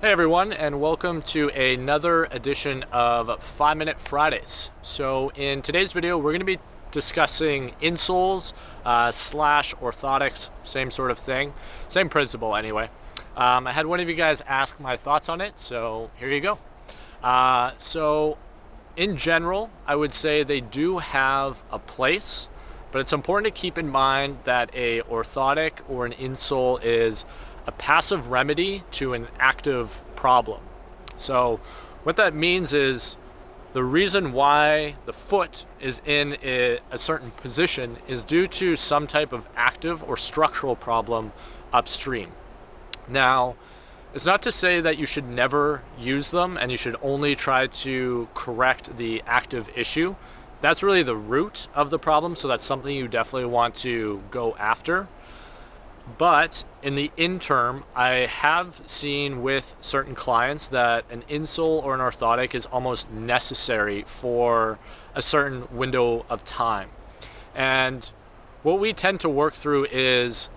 Hey everyone, and welcome to another edition of 5-Minute Fridays. So in today's video, we're going to be discussing insoles slash orthotics, same sort of thing, same principle anyway. I had one of you guys ask my thoughts on it, so here you go. So in general, I would say they do have a place, but it's important to keep in mind that a orthotic or an insole is a passive remedy to an active problem. So what that means is the reason why the foot is in a certain position is due to some type of active or structural problem upstream. Now, it's not to say that you should never use them and you should only try to correct the active issue. That's really the root of the problem, so that's something you definitely want to go after. But in the interim, I have seen with certain clients that an insole or an orthotic is almost necessary for a certain window of time. And what we tend to work through is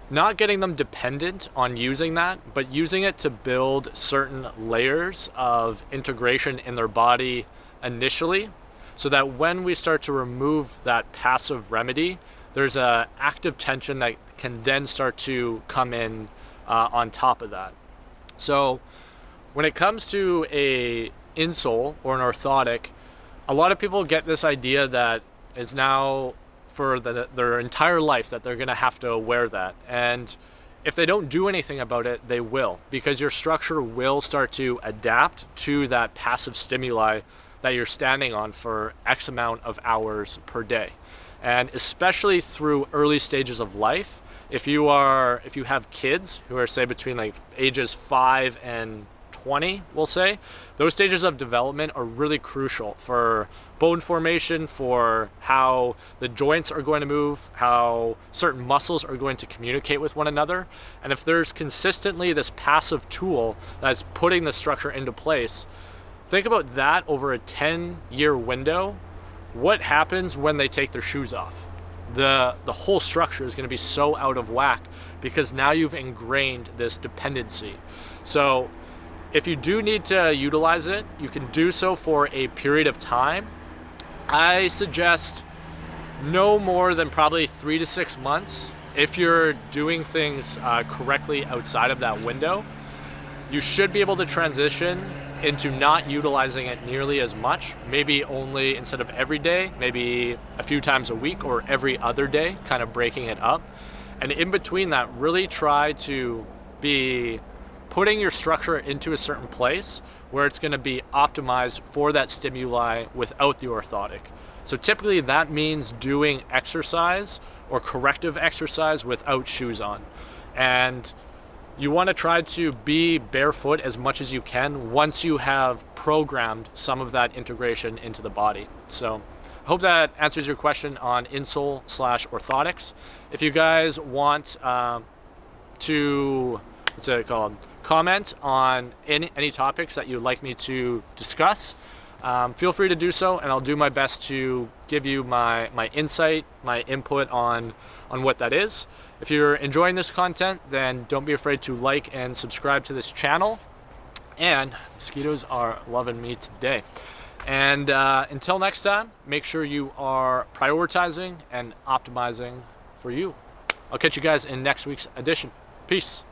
not getting them dependent on using that, but using it to build certain layers of integration in their body initially, so that when we start to remove that passive remedy, there's an active tension that can then start to come in on top of that. So when it comes to a insole or an orthotic, a lot of people get this idea that it's now for their entire life that they're going to have to wear that. And if they don't do anything about it, they will, because your structure will start to adapt to that passive stimuli that you're standing on for X amount of hours per day. And especially through early stages of life, if you have kids who are, say, between like ages 5 and 20, we'll say, those stages of development are really crucial for bone formation, for how the joints are going to move, how certain muscles are going to communicate with one another. And if there's consistently this passive tool that's putting the structure into place, think about that over a 10-year window. What happens when they take their shoes off? The whole structure is going to be so out of whack because now you've ingrained this dependency. So if you do need to utilize it, you can do so for a period of time. I suggest no more than probably 3 to 6 months. If you're doing things correctly outside of that window, you should be able to transition into not utilizing it nearly as much, maybe only instead of every day, maybe a few times a week or every other day, kind of breaking it up. And in between that, really try to be putting your structure into a certain place where it's going to be optimized for that stimuli without the orthotic. So typically that means doing exercise or corrective exercise without shoes on. And you want to try to be barefoot as much as you can once you have programmed some of that integration into the body. So I hope that answers your question on insole slash orthotics. If you guys want to, comment on any topics that you'd like me to discuss, feel free to do so, and I'll do my best to give you my insight, my input on what that is. If you're enjoying this content, then don't be afraid to like and subscribe to this channel. And mosquitoes are loving me today. And until next time, make sure you are prioritizing and optimizing for you. I'll catch you guys in next week's edition. Peace.